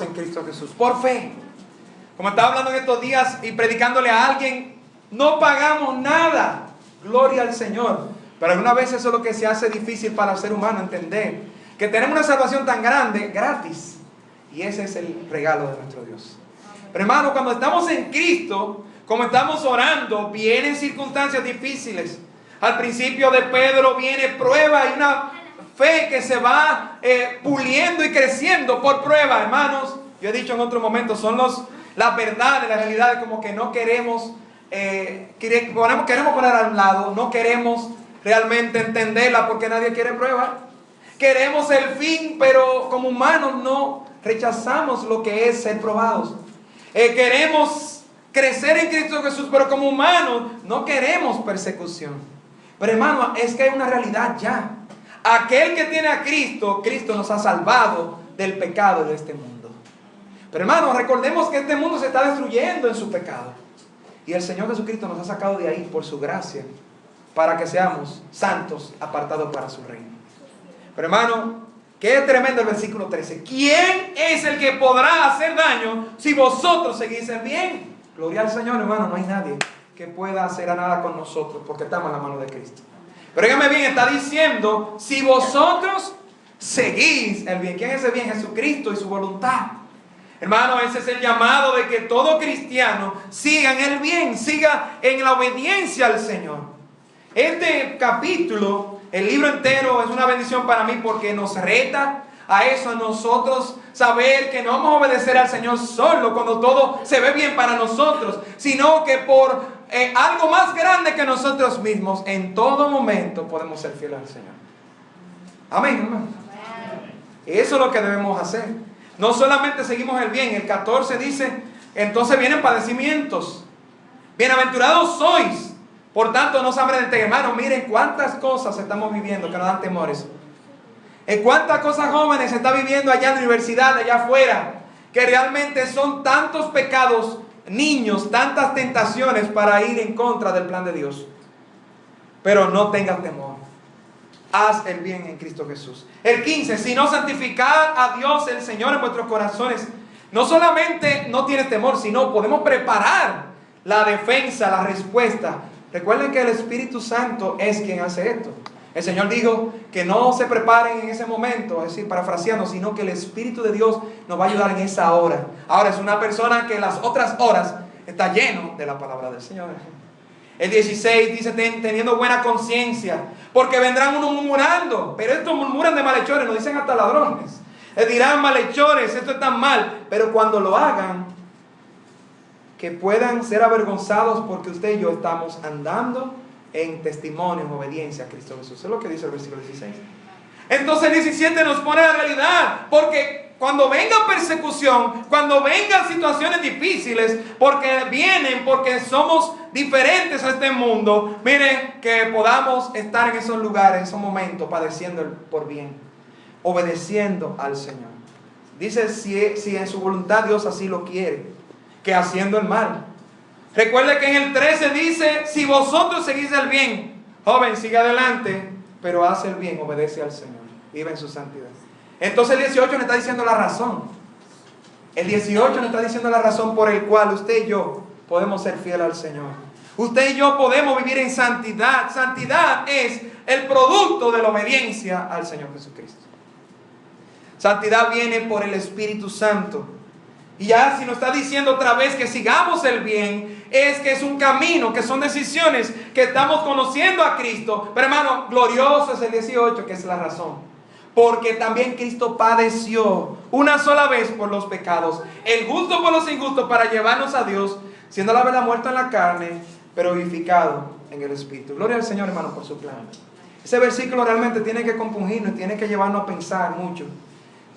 en Cristo Jesús, por fe. Como estaba hablando en estos días y predicándole a alguien, no pagamos nada, gloria al Señor. Pero algunas veces eso es lo que se hace difícil para el ser humano entender, que tenemos una salvación tan grande, gratis, y ese es el regalo de nuestro Dios. Pero hermano, cuando estamos en Cristo, como estamos orando, vienen circunstancias difíciles. Al principio de Pedro viene prueba y una fe que se va puliendo y creciendo por prueba, hermanos. Yo he dicho en otro momento, son las verdades, las realidades, como que no queremos, queremos poner a un lado, no queremos realmente entenderla porque nadie quiere prueba. Queremos el fin, pero como humanos no rechazamos lo que es ser probados. Queremos crecer en Cristo Jesús, pero como humanos no queremos persecución. Pero hermano, es que hay una realidad ya. Aquel que tiene a Cristo, Cristo nos ha salvado del pecado de este mundo. Pero hermano, recordemos que este mundo se está destruyendo en su pecado. Y el Señor Jesucristo nos ha sacado de ahí por su gracia, para que seamos santos, apartados para su reino. Pero hermano, qué tremendo el versículo 13. ¿Quién es el que podrá hacer daño si vosotros seguís el bien? Gloria al Señor, hermano, no hay nadie que pueda hacer nada con nosotros porque estamos en la mano de Cristo. Pero dígame bien, está diciendo, si vosotros seguís el bien. ¿Quién es el bien? Jesucristo y su voluntad. Hermano, ese es el llamado de que todo cristiano siga en el bien, siga en la obediencia al Señor. Este capítulo, el libro entero, es una bendición para mí porque nos reta a eso, a nosotros saber que no vamos a obedecer al Señor solo cuando todo se ve bien para nosotros, sino que por algo más grande que nosotros mismos, en todo momento podemos ser fieles al Señor. Amén, hermano. Eso es lo que debemos hacer. No solamente seguimos el bien. El 14 dice, entonces vienen padecimientos. Bienaventurados sois, por tanto no os amedrentéis. Hermano, miren cuántas cosas estamos viviendo que nos dan temores. En cuántas cosas jóvenes se está viviendo allá en la universidad, allá afuera, que realmente son tantos pecados, niños, tantas tentaciones para ir en contra del plan de Dios. Pero no tengas temor. Haz el bien en Cristo Jesús. El 15, si no santificad a Dios el Señor en vuestros corazones. No solamente no tienes temor, sino podemos preparar la defensa, la respuesta. Recuerden que el Espíritu Santo es quien hace esto. El Señor dijo que no se preparen en ese momento, es decir, parafraseando, sino que el Espíritu de Dios nos va a ayudar en esa hora. Ahora es una persona que en las otras horas está lleno de la palabra del Señor. El 16 dice, teniendo buena conciencia, porque vendrán unos murmurando, pero estos murmuran de malhechores, nos dicen hasta ladrones. Les dirán malhechores, esto está mal, pero cuando lo hagan, que puedan ser avergonzados porque usted y yo estamos andando en testimonio, en obediencia a Cristo Jesús. Eso es lo que dice el versículo 16. Entonces el 17 nos pone la realidad, porque cuando venga persecución, cuando vengan situaciones difíciles, porque vienen, porque somos diferentes a este mundo, miren, que podamos estar en esos lugares, en esos momentos, padeciendo por bien, obedeciendo al Señor. Dice, si en su voluntad Dios así lo quiere, que haciendo el mal. Recuerde que en el 13 dice, si vosotros seguís el bien, joven, sigue adelante, pero haz el bien, obedece al Señor, vive en su santidad. Entonces el 18 nos está diciendo la razón. El 18 nos está diciendo la razón por el cual usted y yo podemos ser fieles al Señor. Usted y yo podemos vivir en santidad. Santidad es el producto de la obediencia al Señor Jesucristo. Santidad viene por el Espíritu Santo. Y ya si nos está diciendo otra vez que sigamos el bien, es que es un camino, que son decisiones, que estamos conociendo a Cristo. Pero hermano, glorioso es el 18, que es la razón. Porque también Cristo padeció una sola vez por los pecados, el justo por los injustos, para llevarnos a Dios, siendo la verdad muerto en la carne, pero vivificado en el Espíritu. Gloria al Señor, hermano, por su plan. Ese versículo realmente tiene que compungirnos, tiene que llevarnos a pensar mucho.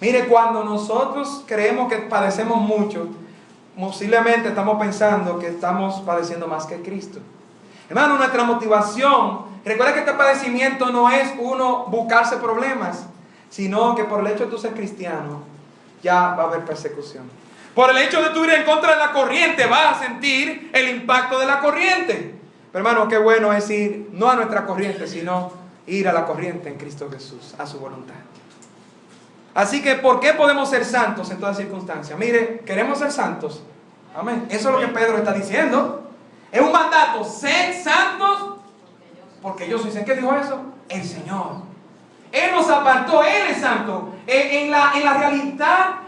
Mire, cuando nosotros creemos que padecemos mucho, posiblemente estamos pensando que estamos padeciendo más que Cristo. Hermano, nuestra motivación, recuerda que este padecimiento no es uno buscarse problemas, sino que por el hecho de tú ser cristiano, ya va a haber persecución. Por el hecho de tú ir en contra de la corriente, vas a sentir el impacto de la corriente. Pero hermano, qué bueno es ir no a nuestra corriente, sino ir a la corriente en Cristo Jesús, a su voluntad. Así que, ¿por qué podemos ser santos en todas circunstancias? Mire, queremos ser santos. Amén. Eso es lo que Pedro está diciendo. Es un mandato, sed santos, porque yo soy. ¿Qué dijo eso? El Señor. Él nos apartó, Él es santo. En la realidad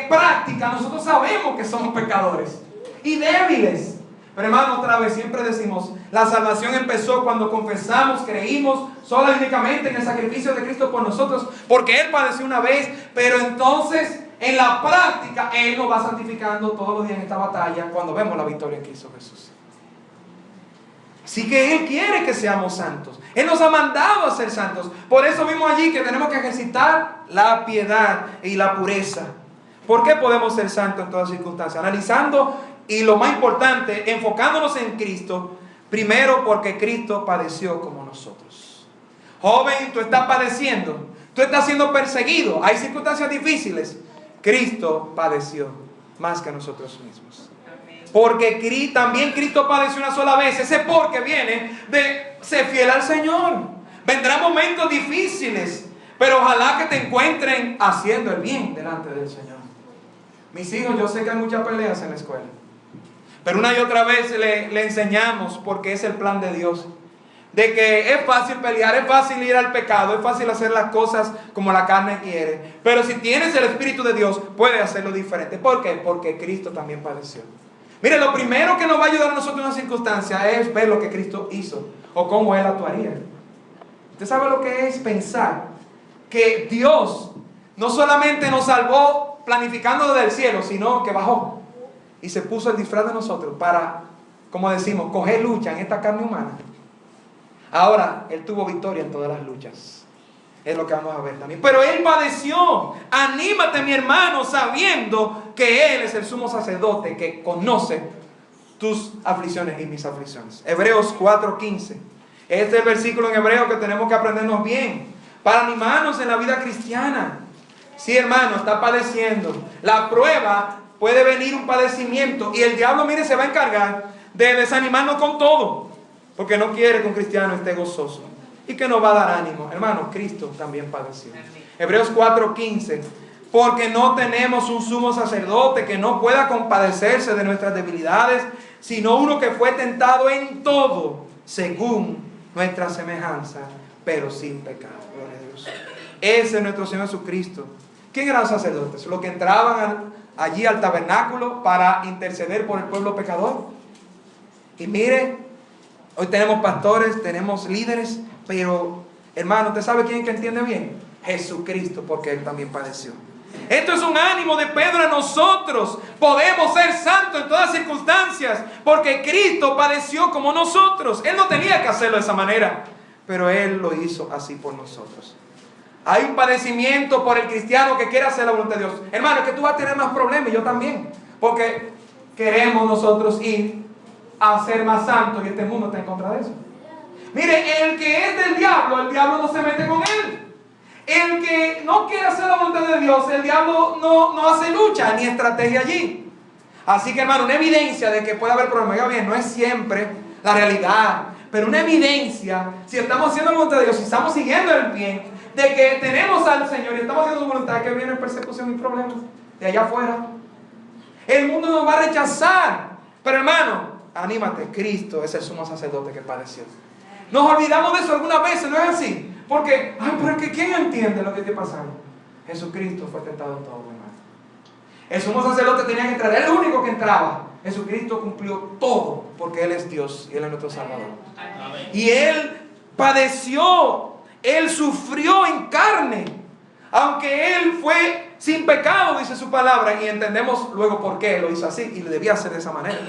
práctica, nosotros sabemos que somos pecadores y débiles. Pero hermano, otra vez siempre decimos, la salvación empezó cuando confesamos, creímos solo y únicamente en el sacrificio de Cristo por nosotros, porque Él padeció una vez, pero entonces en la práctica Él nos va santificando todos los días en esta batalla cuando vemos la victoria en Cristo Jesús. Así que Él quiere que seamos santos. Él nos ha mandado a ser santos. Por eso vimos allí que tenemos que ejercitar la piedad y la pureza. ¿Por qué podemos ser santos en todas circunstancias? Analizando, y lo más importante, enfocándonos en Cristo. Primero, porque Cristo padeció como nosotros. Joven, tú estás padeciendo, tú estás siendo perseguido, hay circunstancias difíciles. Cristo padeció más que nosotros mismos. Porque también Cristo padeció una sola vez. Ese porque viene de ser fiel al Señor. Vendrán momentos difíciles, pero ojalá que te encuentren haciendo el bien delante del Señor. Mis hijos, yo sé que hay muchas peleas en la escuela, pero una y otra vez le enseñamos, porque es el plan de Dios, de que es fácil pelear, es fácil ir al pecado, es fácil hacer las cosas como la carne quiere. Pero si tienes el Espíritu de Dios, puedes hacerlo diferente. ¿Por qué? Porque Cristo también padeció. Mire, lo primero que nos va a ayudar a nosotros en una circunstancia es ver lo que Cristo hizo o cómo Él actuaría. Usted sabe lo que es pensar que Dios no solamente nos salvó planificando desde el cielo, sino que bajó y se puso el disfraz de nosotros para, como decimos, coger lucha en esta carne humana. Ahora, Él tuvo victoria en todas las luchas. Es lo que vamos a ver también. Pero Él padeció. Anímate, mi hermano, sabiendo que Él es el sumo sacerdote que conoce tus aflicciones y mis aflicciones. Hebreos 4:15. Este es el versículo en hebreo que tenemos que aprendernos bien para animarnos en la vida cristiana. Sí, hermano, está padeciendo. La prueba, puede venir un padecimiento y el diablo, mire, se va a encargar de desanimarnos con todo, porque no quiere que un cristiano esté gozoso y que nos va a dar ánimo. Hermano, Cristo también padeció. Hebreos 4:15. Porque no tenemos un sumo sacerdote que no pueda compadecerse de nuestras debilidades, sino uno que fue tentado en todo, según nuestra semejanza, pero sin pecado. Gloria a Dios. Ese es nuestro Señor Jesucristo. ¿Quién eran los sacerdotes? Los que entraban allí al tabernáculo para interceder por el pueblo pecador. Y mire, hoy tenemos pastores, tenemos líderes, pero hermano, ¿usted sabe quién que entiende bien? Jesucristo, porque Él también padeció. Esto es un ánimo de Pedro a nosotros. Podemos ser santos en todas circunstancias, porque Cristo padeció como nosotros. Él no tenía que hacerlo de esa manera, pero Él lo hizo así por nosotros. Hay un padecimiento por el cristiano que quiere hacer la voluntad de Dios. Hermano, es que tú vas a tener más problemas, y yo también, porque queremos nosotros ir a ser más santos y este mundo está en contra de eso. Mire, el que es del diablo, el diablo no se mete con él. El que no quiere hacer la voluntad de Dios, el diablo no hace lucha ni estrategia allí. Así que, hermano, una evidencia de que puede haber problemas. Ya bien, no es siempre la realidad, pero una evidencia, si estamos haciendo la voluntad de Dios, si estamos siguiendo el bien, de que tenemos al Señor y estamos haciendo su voluntad, que viene persecución y problemas de allá afuera. El mundo nos va a rechazar. Pero hermano, anímate, Cristo es el sumo sacerdote que padeció. Nos olvidamos de eso algunas veces, ¿no es así? Porque, pero es que ¿quién entiende lo que está pasando? Jesucristo fue tentado en todo, hermano. El sumo sacerdote tenía que entrar, era el único que entraba. Jesucristo cumplió todo, porque Él es Dios y Él es nuestro Salvador. Amén. Y Él padeció, Él sufrió en carne, aunque Él fue sin pecado, dice su palabra, y entendemos luego por qué lo hizo así, y le debía hacer de esa manera.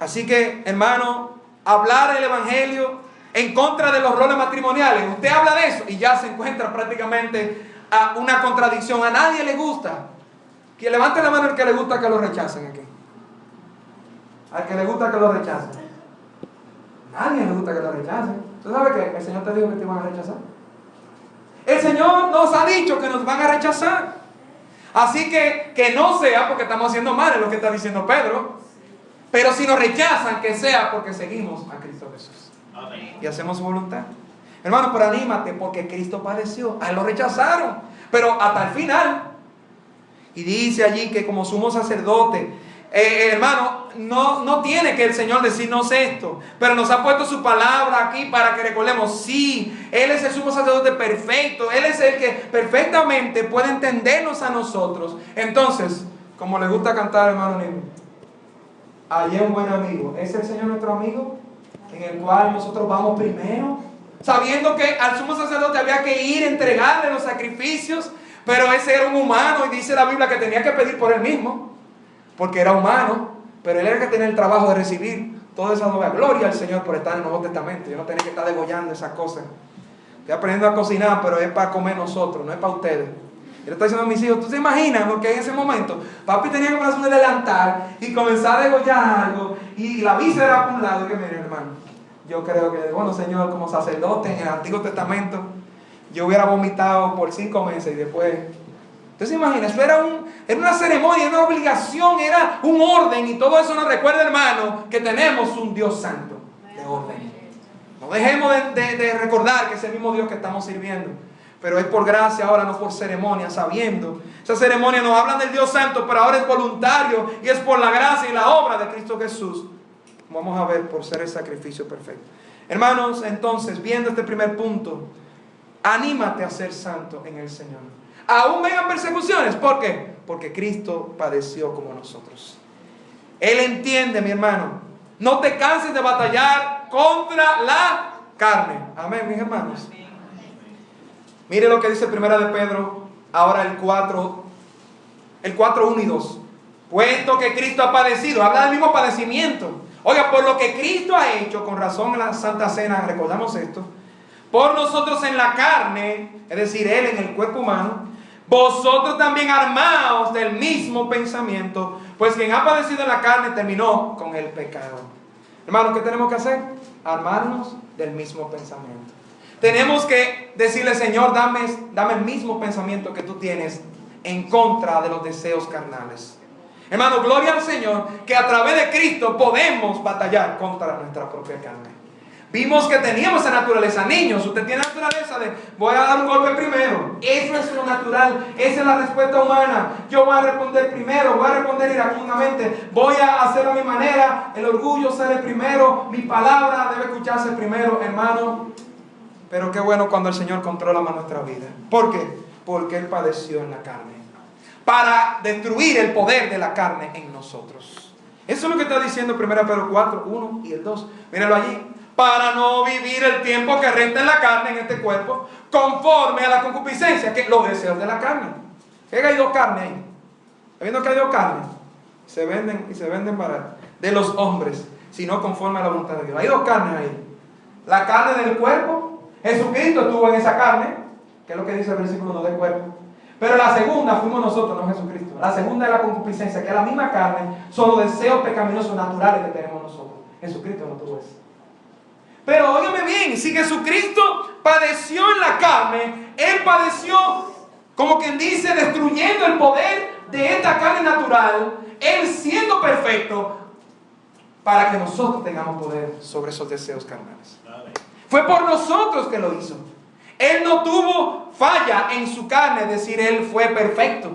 Así que, hermano, hablar el evangelio en contra de los roles matrimoniales, usted habla de eso y ya se encuentra prácticamente a una contradicción. A nadie le gusta. Que levante la mano el que le gusta que lo rechacen aquí. Al que le gusta que lo rechacen. Nadie le gusta que lo rechacen. ¿Tú sabes qué? El Señor te dijo que te van a rechazar. El Señor nos ha dicho que nos van a rechazar. Así que no sea porque estamos haciendo mal, es lo que está diciendo Pedro. Pero si nos rechazan, que sea porque seguimos a Cristo Jesús. Amén. Y hacemos su voluntad. Hermano, pero anímate, porque Cristo padeció. A Él lo rechazaron, pero hasta el final. Y dice allí que como sumo sacerdote, hermano, no tiene que el Señor decirnos esto, pero nos ha puesto su palabra aquí para que recordemos, sí, Él es el sumo sacerdote perfecto, Él es el que perfectamente puede entendernos a nosotros. Entonces, como le gusta cantar, hermano Nino, allí un buen amigo, ¿es el Señor nuestro amigo? En el cual nosotros vamos primero, sabiendo que al sumo sacerdote había que ir a entregarle los sacrificios, pero ese era un humano y dice la Biblia que tenía que pedir por él mismo, porque era humano, pero él era el que tenía el trabajo de recibir toda esa nueva gloria al Señor por estar en el Nuevo Testamento. Yo no tenía que estar degollando esas cosas. Estoy aprendiendo a cocinar, pero es para comer nosotros, no es para ustedes. Yo le estoy diciendo a mis hijos, ¿tú te imaginas lo que en ese momento papi tenía que ponerse un delantal y comenzar a degollar algo y la víscera por un lado? Y que miren, hermano, yo creo que, bueno, Señor, como sacerdote en el Antiguo Testamento, yo hubiera vomitado por 5 meses y después... Entonces imagina, eso era una ceremonia, era una obligación, era un orden, y todo eso nos recuerda, hermano, que tenemos un Dios santo de orden. No dejemos de recordar que es el mismo Dios que estamos sirviendo, pero es por gracia ahora, no por ceremonia, sabiendo. Esa ceremonia nos habla del Dios santo, pero ahora es voluntario y es por la gracia y la obra de Cristo Jesús. Vamos a ver, por ser el sacrificio perfecto. Hermanos, entonces, viendo este primer punto, anímate a ser santo en el Señor. Aún vengan persecuciones. ¿Por qué? Porque Cristo padeció como nosotros. Él entiende, mi hermano. No te canses de batallar contra la carne. Amén, mis hermanos. Mire lo que dice Primera de Pedro, ahora el 4, 1 y 2. Puesto que Cristo ha padecido, habla del mismo padecimiento. Oiga, por lo que Cristo ha hecho, con razón en la Santa Cena recordamos esto, por nosotros en la carne, es decir, Él en el cuerpo humano, vosotros también armaos del mismo pensamiento, pues quien ha padecido en la carne terminó con el pecado. Hermanos, ¿qué tenemos que hacer? Armarnos del mismo pensamiento. Tenemos que decirle, Señor, dame el mismo pensamiento que tú tienes en contra de los deseos carnales. Hermano, gloria al Señor, que a través de Cristo podemos batallar contra nuestra propia carne. Vimos que teníamos esa naturaleza. Niños, usted tiene naturaleza de voy a dar un golpe primero. Eso es lo natural. Esa es la respuesta humana. Yo voy a responder primero. Voy a responder iracundamente. Voy a hacerlo a mi manera. El orgullo sale primero. Mi palabra debe escucharse primero, hermano. Pero qué bueno cuando el Señor controla más nuestra vida. ¿Por qué? Porque Él padeció en la carne, para destruir el poder de la carne en nosotros. Eso es lo que está diciendo 1 Pedro 4, 1 y el 2. Mírenlo allí. Para no vivir el tiempo que resta en la carne, en este cuerpo, conforme a la concupiscencia, que los deseos de la carne. ¿Qué hay dos carnes ahí? Habiendo que hay dos carnes, se venden barato, de los hombres, sino conforme a la voluntad de Dios. Hay dos carnes ahí. La carne del cuerpo, Jesucristo estuvo en esa carne, que es lo que dice el versículo 1 del cuerpo. Pero la segunda fuimos nosotros, no Jesucristo. La segunda es la concupiscencia, que es la misma carne, son los deseos pecaminosos naturales que tenemos nosotros. Jesucristo no tuvo eso. Pero óigame bien, si Jesucristo padeció en la carne, Él padeció, como quien dice, destruyendo el poder de esta carne natural, Él siendo perfecto, para que nosotros tengamos poder sobre esos deseos carnales. Fue por nosotros que lo hizo. Él no tuvo falla en su carne, es decir, Él fue perfecto.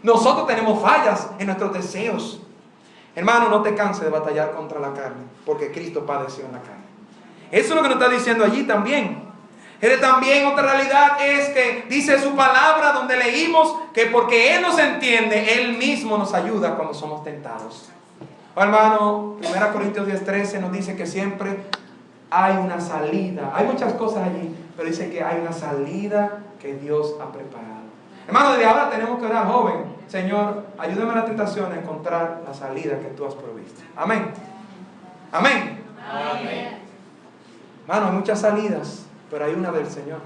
Nosotros tenemos fallas en nuestros deseos. Hermano, no te canses de batallar contra la carne, porque Cristo padeció en la carne. Eso es lo que nos está diciendo allí también. También otra realidad es que dice su palabra donde leímos que porque Él nos entiende, Él mismo nos ayuda cuando somos tentados. Oh, hermano, 1 Corintios 10:13 nos dice que siempre hay una salida. Hay muchas cosas allí, pero dice que hay una salida que Dios ha preparado. Hermano, desde ahora tenemos que orar, joven. Señor, ayúdame en la tentación a encontrar la salida que tú has provisto. Amén. Amén. Amén. Hermano, hay muchas salidas, pero hay una del Señor.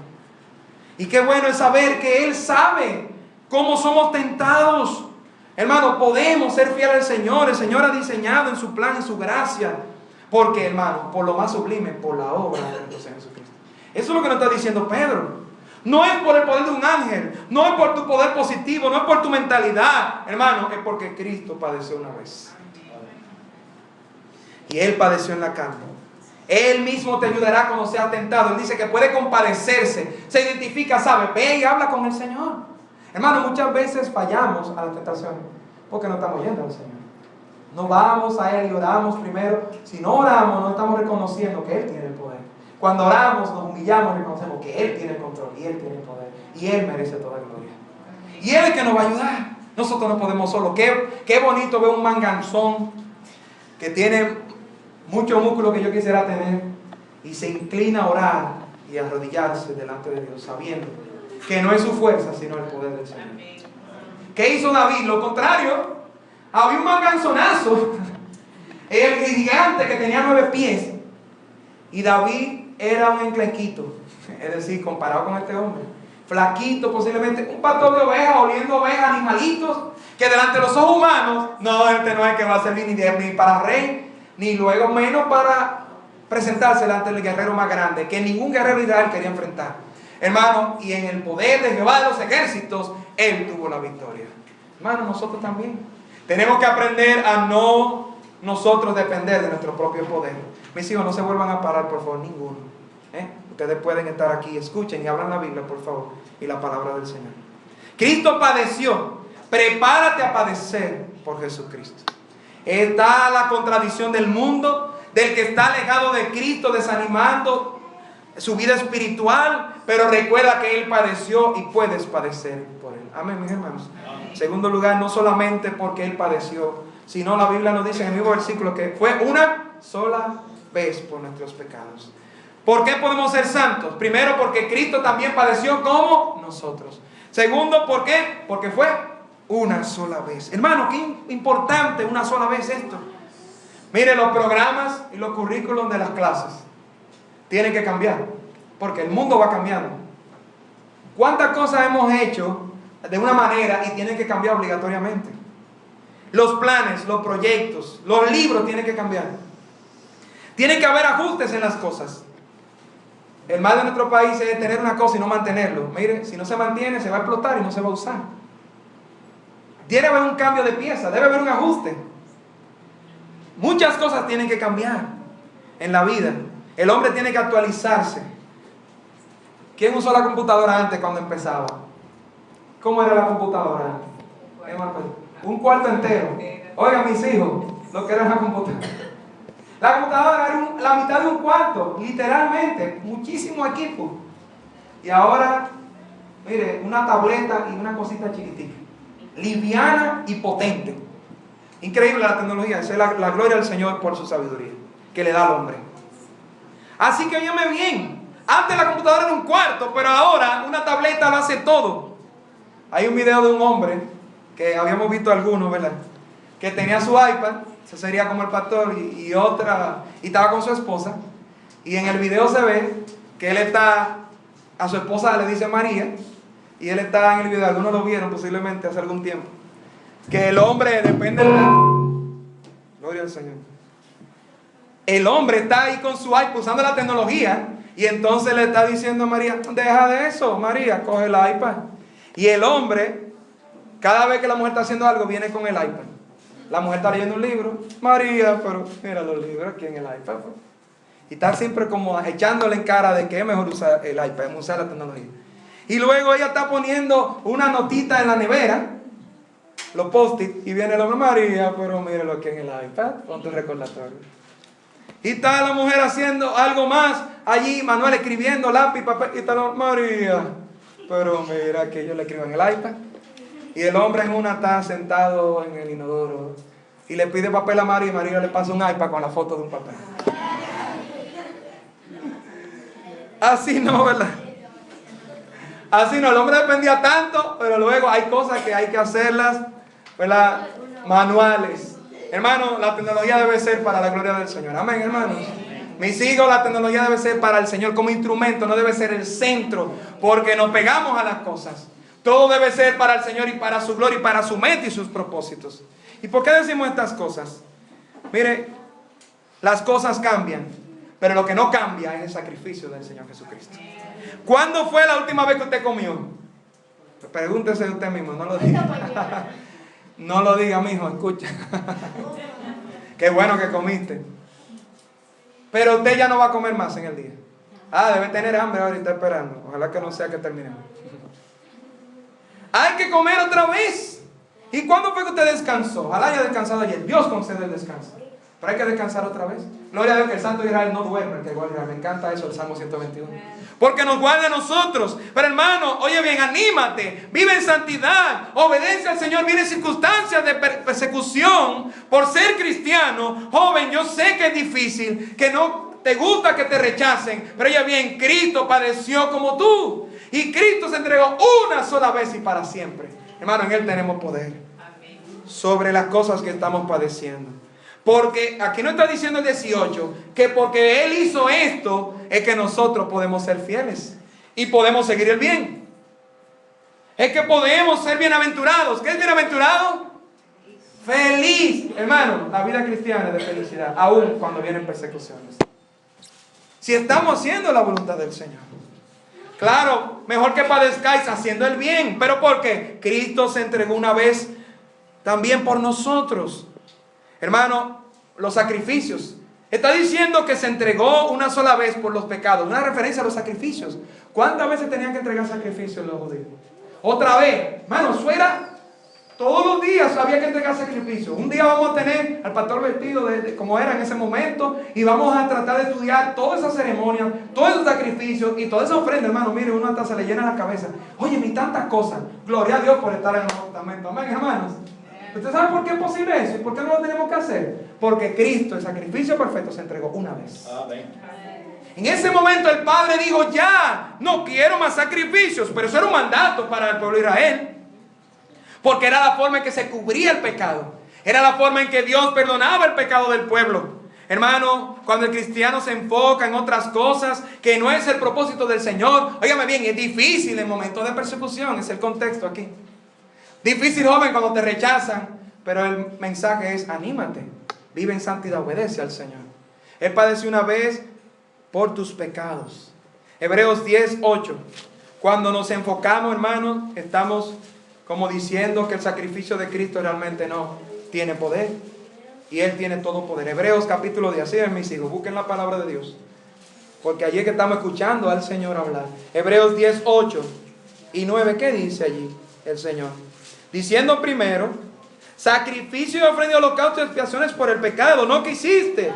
Y qué bueno es saber que Él sabe cómo somos tentados. Hermano, podemos ser fieles al Señor. El Señor ha diseñado en su plan, en su gracia. Porque, hermano, por lo más sublime, por la obra de nuestro Señor Jesucristo. Eso es lo que nos está diciendo Pedro. No es por el poder de un ángel, no es por tu poder positivo, no es por tu mentalidad, hermano, es porque Cristo padeció una vez. Y Él padeció en la carne. Él mismo te ayudará cuando seas tentado. Él dice que puede compadecerse, se identifica, sabe, ve y habla con el Señor. Hermano, muchas veces fallamos a las tentaciones porque no estamos yendo al Señor. No vamos a Él y oramos primero. Si no oramos, no estamos reconociendo que Él tiene el poder. Cuando oramos, nos humillamos y reconocemos que Él tiene el control y Él tiene el poder. Y Él merece toda gloria. Y Él es el que nos va a ayudar. Nosotros no podemos solo. Qué bonito ver un manganzón que tiene mucho músculo que yo quisiera tener y se inclina a orar y a arrodillarse delante de Dios, sabiendo que no es su fuerza, sino el poder del Señor. ¿Qué hizo David? Lo contrario. Había un manganzonazo, el gigante que tenía 9 pies, y David era un enclequito, es decir, comparado con este hombre, flaquito posiblemente, un pastor de ovejas, oliendo ovejas, animalitos, que delante de los ojos humanos, no, este no es que va a servir ni para rey, ni luego menos para presentarse delante del guerrero más grande, que ningún guerrero de Israel quería enfrentar. Hermano, y en el poder de Jehová de los ejércitos, él tuvo la victoria. Hermano, nosotros también tenemos que aprender a no nosotros depender de nuestro propio poder. Mis hijos, no se vuelvan a parar, por favor, ninguno. Ustedes pueden estar aquí, escuchen y abran la Biblia, por favor, y la palabra del Señor. Cristo padeció. Prepárate a padecer por Jesucristo. Está la contradicción del mundo, del que está alejado de Cristo, desanimando su vida espiritual, pero recuerda que Él padeció y puedes padecer por Él. Amén, mis hermanos. En segundo lugar, no solamente porque Él padeció, sino la Biblia nos dice en el mismo versículo que fue una sola vez por nuestros pecados. ¿Por qué podemos ser santos? Primero, porque Cristo también padeció como nosotros. Segundo, ¿por qué? Porque fue una sola vez. Hermano, qué importante una sola vez esto. Mire, los programas y los currículums de las clases tienen que cambiar, porque el mundo va cambiando. ¿Cuántas cosas hemos hecho de una manera y tienen que cambiar obligatoriamente? Los planes, los proyectos, los libros tienen que cambiar. Tienen que haber ajustes en las cosas. El mal de nuestro país es tener una cosa y no mantenerlo. Mire, si no se mantiene, se va a explotar y no se va a usar. Debe haber un cambio de pieza, debe haber un ajuste. Muchas cosas tienen que cambiar en la vida. El hombre tiene que actualizarse. ¿Quién usó la computadora antes cuando empezaba? ¿Cómo era la computadora antes? Un cuarto entero. Oigan, mis hijos, lo que era la computadora. La computadora era la mitad de un cuarto, literalmente, muchísimo equipo. Y ahora, mire, una tableta y una cosita chiquitica, liviana y potente. Increíble la tecnología. Esa es la gloria al Señor por su sabiduría que le da al hombre. Así que óyeme bien, antes la computadora era un cuarto, pero ahora una tableta lo hace todo. Hay un video de un hombre que habíamos visto algunos, ¿verdad? Que tenía su iPad, ese sería como el pastor, y estaba con su esposa, y en el video se ve que él está, a su esposa le dice María, y él está en el video, algunos lo vieron posiblemente hace algún tiempo, que el hombre depende de gloria al Señor. El hombre está ahí con su iPad usando la tecnología, y entonces le está diciendo a María, deja de eso, María, coge el iPad. Y el hombre, cada vez que la mujer está haciendo algo, viene con el iPad. La mujer está leyendo un libro, María, pero mira los libros aquí en el iPad. Pues. Y está siempre como echándole en cara de que es mejor usar el iPad, usar la tecnología. Y luego ella está poniendo una notita en la nevera, los post-it, y viene el hombre, María, pero míralo aquí en el iPad, pon tu recordatorio. Y está la mujer haciendo algo más allí, Manuel escribiendo, lápiz, papel, y está la María, pero mira que yo le escribo en el iPad. Y el hombre en una está sentado en el inodoro y le pide papel a María y María le pasa un iPad con la foto de un papel. Así no, ¿verdad? Así no, el hombre dependía tanto, pero luego hay cosas que hay que hacerlas, ¿verdad? Manuales. Hermano, la tecnología debe ser para la gloria del Señor. Amén, hermanos. Mis hijos, la tecnología debe ser para el Señor como instrumento, no debe ser el centro, porque nos pegamos a las cosas. Todo debe ser para el Señor y para su gloria y para su meta y sus propósitos. ¿Y por qué decimos estas cosas? Mire, las cosas cambian, pero lo que no cambia es el sacrificio del Señor Jesucristo. ¿Cuándo fue la última vez que usted comió? Pregúntese usted mismo, no lo diga. No lo diga, mijo, escucha. Qué bueno que comiste. Pero usted ya no va a comer más en el día. Debe tener hambre ahora y está esperando. Ojalá que no sea que terminemos. Hay que comer otra vez. ¿Y cuándo fue que usted descansó? Ojalá haya descansado ayer. Dios concede el descanso. Pero hay que descansar otra vez. Gloria a Dios que el Santo de Israel no duerme. Que guarda. Me encanta eso, el Salmo 121. Porque nos guarda a nosotros. Pero hermano, oye bien, anímate. Vive en santidad. Obedece al Señor. Viene circunstancias de persecución por ser cristiano. Joven, yo sé que es difícil. Que no te gusta que te rechacen. Pero oye bien, Cristo padeció como tú. Y Cristo se entregó una sola vez y para siempre. Hermano, en Él tenemos poder sobre las cosas que estamos padeciendo. Porque aquí no está diciendo el 18 que porque Él hizo esto es que nosotros podemos ser fieles y podemos seguir el bien. Es que podemos ser bienaventurados. ¿Qué es bienaventurado? Feliz. Hermano, la vida cristiana es de felicidad, aun cuando vienen persecuciones. Si estamos haciendo la voluntad del Señor. Claro, mejor que padezcáis haciendo el bien. ¿Pero por qué? Cristo se entregó una vez también por nosotros. Hermano, los sacrificios. Está diciendo que se entregó una sola vez por los pecados. Una referencia a los sacrificios. ¿Cuántas veces tenían que entregar sacrificios los judíos? Otra vez. Hermano, fuera. Todos los días había que entregar sacrificios. Un día vamos a tener al pastor vestido como era en ese momento. Y vamos a tratar de estudiar todas esas ceremonias, todos esos sacrificios y toda esa ofrenda, hermano. Mire, uno hasta se le llena la cabeza. Oye, ni tantas cosas. Gloria a Dios por estar en el Nuevo Testamento. Amén, hermanos. ¿Usted sabe por qué es posible eso? ¿Y por qué no lo tenemos que hacer? Porque Cristo, el sacrificio perfecto, se entregó una vez. Amén. En ese momento el Padre dijo, ya, no quiero más sacrificios. Pero eso era un mandato para el pueblo de Israel. Porque era la forma en que se cubría el pecado. Era la forma en que Dios perdonaba el pecado del pueblo. Hermano, cuando el cristiano se enfoca en otras cosas que no es el propósito del Señor. Óigame bien, es difícil en momentos de persecución. Es el contexto aquí. Difícil, joven, cuando te rechazan. Pero el mensaje es, anímate. Vive en santidad, obedece al Señor. Él padeció una vez por tus pecados. Hebreos 10:8. Cuando nos enfocamos, hermanos, estamos como diciendo que el sacrificio de Cristo realmente no tiene poder. Y Él tiene todo poder. Hebreos capítulo 10. Así es, mis hijos, busquen la palabra de Dios. Porque allí es que estamos escuchando al Señor hablar. Hebreos 10:8 y 9. ¿Qué dice allí el Señor? Diciendo primero, sacrificio y ofrenda de holocausto y expiaciones por el pecado no quisiste,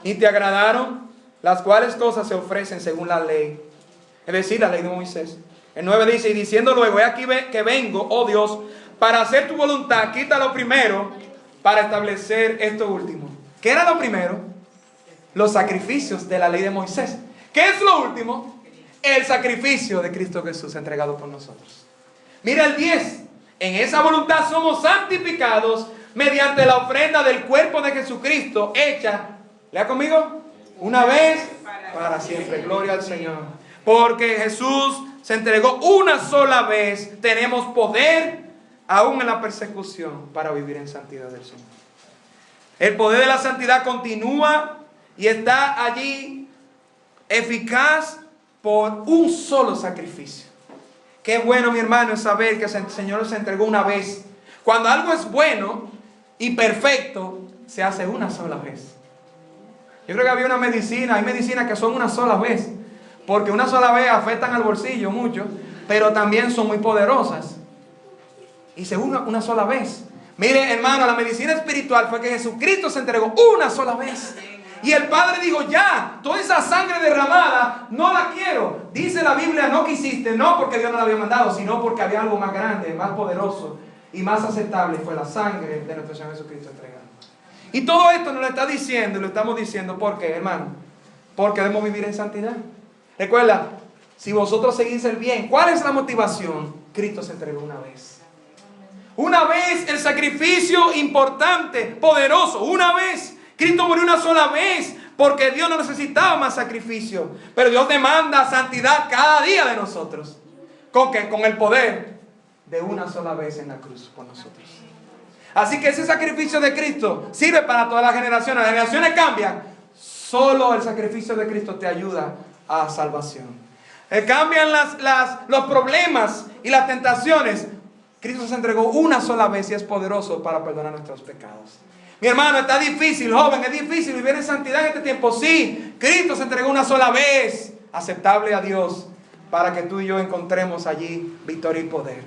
ni te agradaron, las cuales cosas se ofrecen según la ley. Es decir, la ley de Moisés. El 9 dice, y diciendo luego, he aquí que vengo, oh Dios, para hacer tu voluntad, quita lo primero, para establecer esto último. ¿Qué era lo primero? Los sacrificios de la ley de Moisés. ¿Qué es lo último? El sacrificio de Cristo Jesús entregado por nosotros. Mira el 10. En esa voluntad somos santificados mediante la ofrenda del cuerpo de Jesucristo, hecha, lea conmigo, una vez para siempre. Gloria al Señor. Porque Jesús se entregó una sola vez. Tenemos poder aún en la persecución para vivir en santidad del Señor. El poder de la santidad continúa y está allí eficaz por un solo sacrificio. Qué bueno, mi hermano, es saber que el Señor se entregó una vez. Cuando algo es bueno y perfecto, se hace una sola vez. Yo creo que había una medicina, hay medicinas que son una sola vez. Porque una sola vez afectan al bolsillo mucho, pero también son muy poderosas. Y se usa una sola vez. Mire, hermano, la medicina espiritual fue que Jesucristo se entregó una sola vez. Y el Padre dijo, ya, toda esa sangre derramada, no la quiero. Dice la Biblia, no quisiste, no porque Dios no la había mandado, sino porque había algo más grande, más poderoso y más aceptable. Fue la sangre de nuestro Señor Jesucristo entregada. Y todo esto nos lo está diciendo, y lo estamos diciendo, ¿por qué, hermano? Porque debemos vivir en santidad. Recuerda, si vosotros seguís el bien, ¿cuál es la motivación? Cristo se entregó una vez. Una vez el sacrificio importante, poderoso, una vez. Cristo murió una sola vez porque Dios no necesitaba más sacrificio. Pero Dios demanda santidad cada día de nosotros. ¿Con qué? Con el poder de una sola vez en la cruz por nosotros. Así que ese sacrificio de Cristo sirve para todas las generaciones. Las generaciones cambian. Solo el sacrificio de Cristo te ayuda a salvación. Cambian los problemas y las tentaciones. Cristo se entregó una sola vez y es poderoso para perdonar nuestros pecados. Mi hermano, está difícil, joven, es difícil vivir en santidad en este tiempo. Sí, Cristo se entregó una sola vez, aceptable a Dios, para que tú y yo encontremos allí victoria y poder.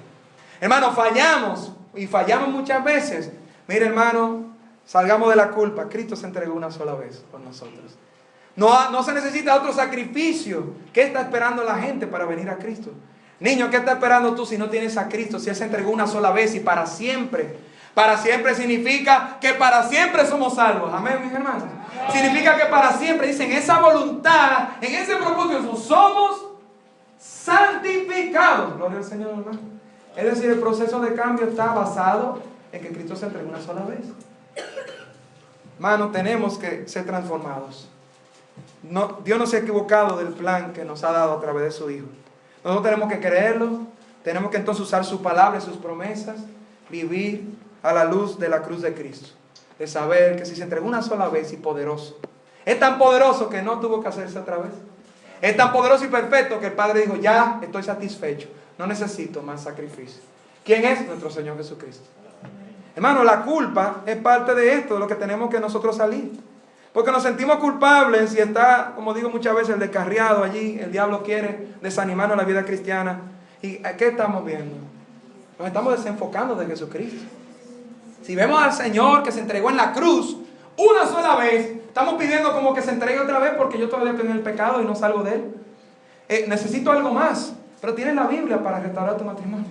Hermano, fallamos y fallamos muchas veces. Mire, hermano, salgamos de la culpa. Cristo se entregó una sola vez por nosotros. No se necesita otro sacrificio. ¿Qué está esperando la gente para venir a Cristo? Niño, ¿qué está esperando tú si no tienes a Cristo? Si Él se entregó una sola vez y para siempre. Para siempre significa que para siempre somos salvos. Amén, mis hermanos. Significa que para siempre, dicen, esa voluntad, en ese propósito, somos santificados. Gloria al Señor, hermano. Es decir, el proceso de cambio está basado en que Cristo se entregó una sola vez. Hermano, tenemos que ser transformados. Dios no se ha equivocado del plan que nos ha dado a través de su Hijo. Nosotros tenemos que creerlo. Tenemos que entonces usar su palabra y sus promesas. Vivir a la luz de la cruz de Cristo. De saber que si se entregó una sola vez y poderoso. Es tan poderoso que no tuvo que hacerse otra vez. Es tan poderoso y perfecto que el Padre dijo, ya estoy satisfecho. No necesito más sacrificio. ¿Quién es? Nuestro Señor Jesucristo. Hermano, la culpa es parte de esto, de lo que tenemos que nosotros salir. Porque nos sentimos culpables y está, como digo muchas veces, el descarriado allí. El diablo quiere desanimarnos en la vida cristiana. ¿Y qué estamos viendo? Nos estamos desenfocando de Jesucristo. Si vemos al Señor que se entregó en la cruz una sola vez, estamos pidiendo como que se entregue otra vez porque yo todavía estoy en el pecado y no salgo de él. Necesito algo más. Pero tienes la Biblia para restaurar tu matrimonio.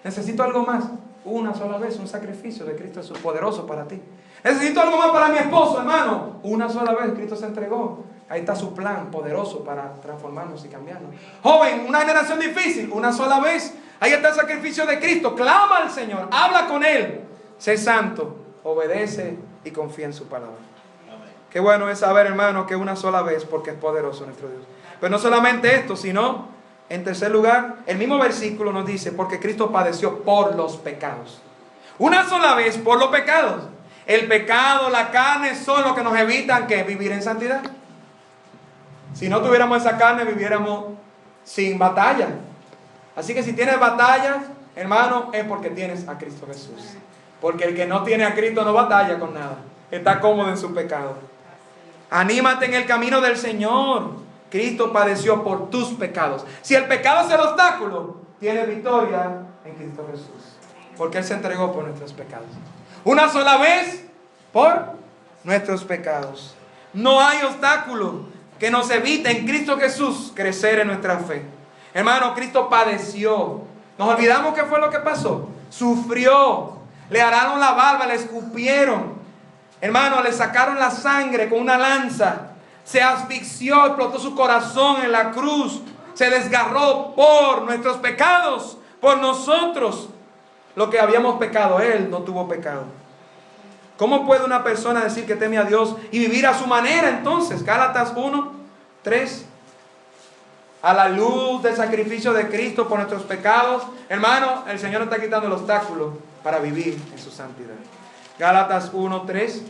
Necesito algo más. Una sola vez, un sacrificio de Cristo Jesús poderoso para ti. Necesito algo más para mi esposo, hermano. Una sola vez Cristo se entregó. Ahí está su plan poderoso para transformarnos y cambiarnos. Joven, una generación difícil, una sola vez. Ahí está el sacrificio de Cristo. Clama al Señor, habla con Él. Sé santo, obedece y confía en su palabra. Qué bueno es saber, hermano, que una sola vez, porque es poderoso nuestro Dios. Pero no solamente esto, sino, en tercer lugar, el mismo versículo nos dice, porque Cristo padeció por los pecados. Una sola vez por los pecados. El pecado, la carne son los que nos evitan que vivir en santidad. Si no tuviéramos esa carne, viviéramos sin batalla. Así que si tienes batallas, hermano, es porque tienes a Cristo Jesús. Porque el que no tiene a Cristo no batalla con nada. Está cómodo en su pecado. Anímate en el camino del Señor. Cristo padeció por tus pecados. Si el pecado es el obstáculo, tienes victoria en Cristo Jesús. Porque Él se entregó por nuestros pecados. Una sola vez por nuestros pecados. No hay obstáculo que nos evite en Cristo Jesús crecer en nuestra fe. Hermano, Cristo padeció. Nos olvidamos qué fue lo que pasó. Sufrió. Le araron la barba, le escupieron. Hermano, le sacaron la sangre con una lanza. Se asfixió, explotó su corazón en la cruz. Se desgarró por nuestros pecados, por nosotros. Lo que habíamos pecado, Él no tuvo pecado. ¿Cómo puede una persona decir que teme a Dios y vivir a su manera entonces? Gálatas 1, 3. A la luz del sacrificio de Cristo por nuestros pecados. Hermano, el Señor nos está quitando el obstáculo para vivir en su santidad. Gálatas 1, 3.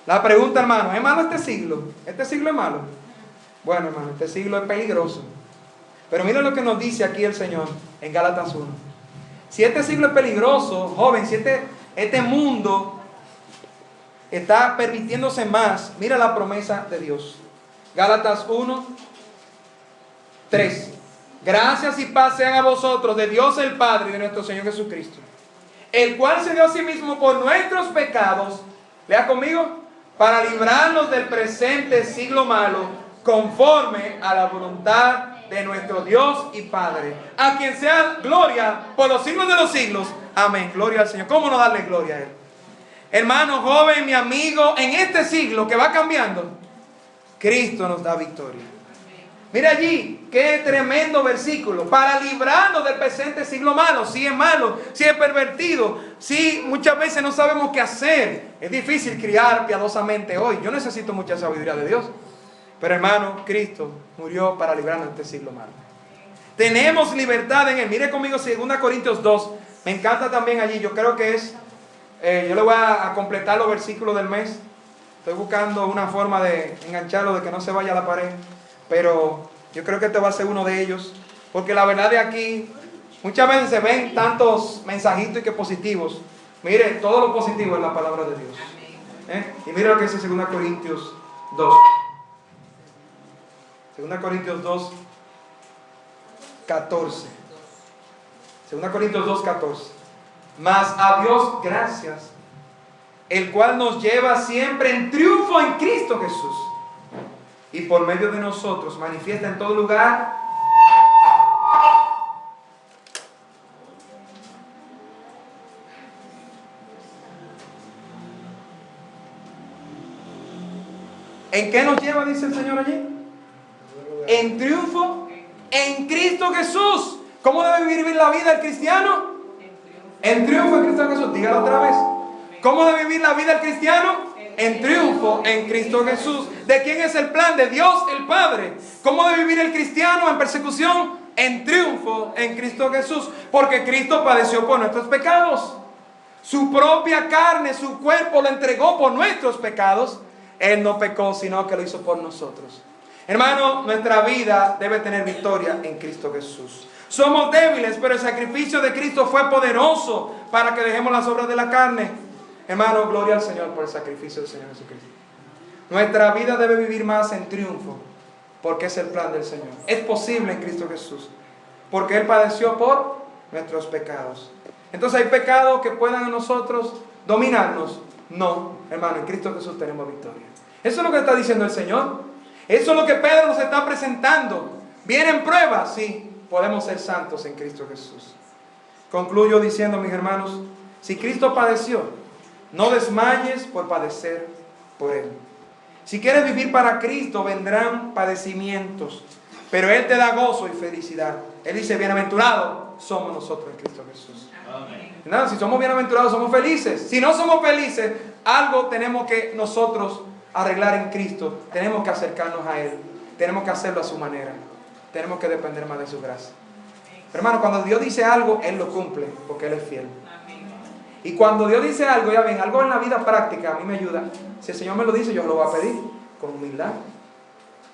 La pregunta, hermano, ¿es malo este siglo? ¿Este siglo es malo? Bueno, hermano, este siglo es peligroso. Pero mira lo que nos dice aquí el Señor en Gálatas 1. Si este siglo es peligroso, joven, si este mundo está permitiéndose más, mira la promesa de Dios. Gálatas 1, 3. Gracias y paz sean a vosotros de Dios el Padre y de nuestro Señor Jesucristo, el cual se dio a sí mismo por nuestros pecados, lea conmigo, para librarnos del presente siglo malo, conforme a la voluntad de nuestro Dios y Padre, a quien sea gloria por los siglos de los siglos. Amén. Gloria al Señor. ¿Cómo no darle gloria a Él? Hermano, joven, mi amigo, en este siglo que va cambiando, Cristo nos da victoria. Mira allí, qué tremendo versículo. Para librarnos del presente siglo malo. Si es malo, si es pervertido, si muchas veces no sabemos qué hacer. Es difícil criar piadosamente hoy. Yo necesito mucha sabiduría de Dios. Pero hermano, Cristo murió para librarnos de este siglo malo. Tenemos libertad en Él. Mire conmigo 2 Corintios 2. Me encanta también allí. Yo creo que es... yo le voy a completar los versículos del mes. Estoy buscando una forma de engancharlo, de que no se vaya a la pared. Pero yo creo que este va a ser uno de ellos. Porque la verdad de aquí, muchas veces se ven tantos mensajitos y que positivos. Mire, todo lo positivo es la palabra de Dios. Y mire lo que dice 2 Corintios 2. 2 Corintios 2, 14. 2 Corintios 2:14. Mas a Dios gracias, el cual nos lleva siempre en triunfo en Cristo Jesús, y por medio de nosotros manifiesta en todo lugar ¿en qué nos lleva, dice el Señor allí? En triunfo en Cristo Jesús. ¿Cómo debe vivir la vida el cristiano? En triunfo en Cristo Jesús. Dígalo otra vez. ¿Cómo debe vivir la vida el cristiano? En triunfo en Cristo Jesús. ¿De quién es el plan? De Dios el Padre. ¿Cómo debe vivir el cristiano en persecución? En triunfo en Cristo Jesús. Porque Cristo padeció por nuestros pecados. Su propia carne, su cuerpo lo entregó por nuestros pecados. Él no pecó, sino que lo hizo por nosotros. Hermano, nuestra vida debe tener victoria en Cristo Jesús. Somos débiles, pero el sacrificio de Cristo fue poderoso para que dejemos las obras de la carne. Hermano, gloria al Señor por el sacrificio del Señor Jesucristo. Nuestra vida debe vivir más en triunfo, porque es el plan del Señor. Es posible en Cristo Jesús, porque Él padeció por nuestros pecados. Entonces, ¿hay pecados que puedan a nosotros dominarnos? No, hermano, en Cristo Jesús tenemos victoria. Eso es lo que está diciendo el Señor. Eso es lo que Pedro nos está presentando. ¿Vienen pruebas? Sí, podemos ser santos en Cristo Jesús. Concluyo diciendo, mis hermanos, si Cristo padeció, no desmayes por padecer por Él. Si quieres vivir para Cristo, vendrán padecimientos, pero Él te da gozo y felicidad. Él dice, bienaventurados somos nosotros en Cristo Jesús. Amén. Nada, si somos bienaventurados, somos felices. Si no somos felices, algo tenemos que nosotros arreglar en Cristo. Tenemos que acercarnos a Él. Tenemos que hacerlo a su manera. Tenemos que depender más de su gracia. Hermano, cuando Dios dice algo, Él lo cumple, porque Él es fiel. Y cuando Dios dice algo, ya ven, algo en la vida práctica a mí me ayuda. Si el Señor me lo dice, yo lo voy a pedir con humildad.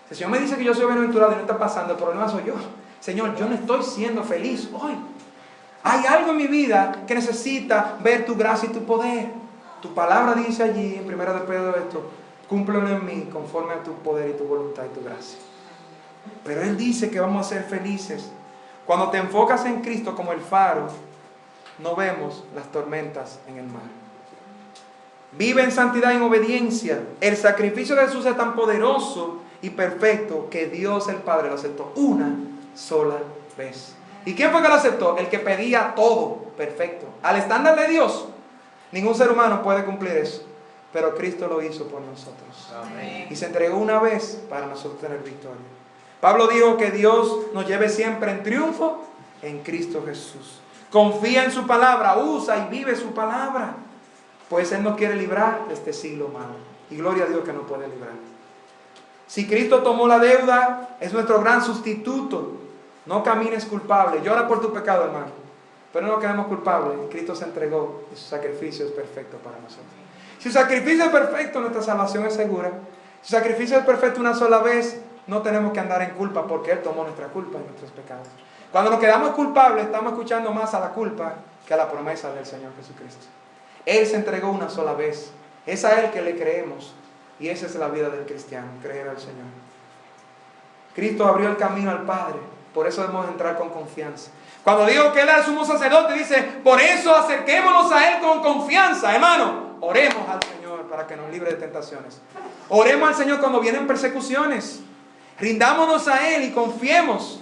Si el Señor me dice que yo soy bienaventurado y no está pasando, el problema soy yo. Señor, yo no estoy siendo feliz hoy. Hay algo en mi vida que necesita ver tu gracia y tu poder. Tu palabra dice allí, en 1 de Pedro, esto: cúmplelo en mí conforme a tu poder y tu voluntad y tu gracia. Pero Él dice que vamos a ser felices. Cuando te enfocas en Cristo como el faro, no vemos las tormentas en el mar. Vive en santidad y en obediencia. El sacrificio de Jesús es tan poderoso y perfecto que Dios el Padre lo aceptó una sola vez. ¿Y quién fue que lo aceptó? El que pedía todo perfecto. Al estándar de Dios, ningún ser humano puede cumplir eso. Pero Cristo lo hizo por nosotros. Amén. Y se entregó una vez para nosotros tener victoria. Pablo dijo que Dios nos lleve siempre en triunfo en Cristo Jesús. Confía en su palabra, usa y vive su palabra, pues Él nos quiere librar de este siglo malo. Y gloria a Dios que nos puede librar. Si Cristo tomó la deuda, es nuestro gran sustituto. No camines culpable. Llora por tu pecado, hermano, pero no quedemos culpables. Cristo se entregó y su sacrificio es perfecto para nosotros. Si su sacrificio es perfecto, nuestra salvación es segura. Si su sacrificio es perfecto una sola vez, no tenemos que andar en culpa, porque Él tomó nuestra culpa y nuestros pecados. Cuando nos quedamos culpables, estamos escuchando más a la culpa que a la promesa del Señor Jesucristo. Él se entregó una sola vez. Es a Él que le creemos. Y esa es la vida del cristiano, creer al Señor. Cristo abrió el camino al Padre. Por eso debemos entrar con confianza. Cuando digo que Él es el sumo sacerdote, dice, por eso acerquémonos a Él con confianza. Hermano, oremos al Señor para que nos libre de tentaciones. Oremos al Señor cuando vienen persecuciones. Rindámonos a Él y confiemos.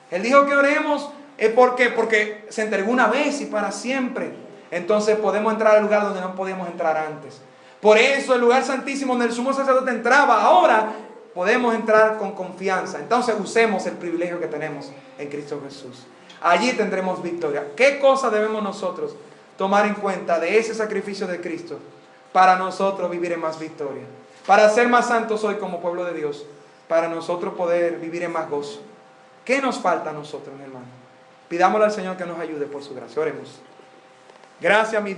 Él dijo que oremos, ¿por qué? Porque se entregó una vez y para siempre. Entonces podemos entrar al lugar donde no podíamos entrar antes. Por eso el lugar santísimo donde el sumo sacerdote entraba, ahora podemos entrar con confianza. Entonces usemos el privilegio que tenemos en Cristo Jesús. Allí tendremos victoria. ¿Qué cosa debemos nosotros tomar en cuenta de ese sacrificio de Cristo para nosotros vivir en más victoria? Para ser más santos hoy como pueblo de Dios. Para nosotros poder vivir en más gozo. ¿Qué nos falta a nosotros, mi hermano? Pidámosle al Señor que nos ayude por su gracia. Oremos. Gracias, mi Dios.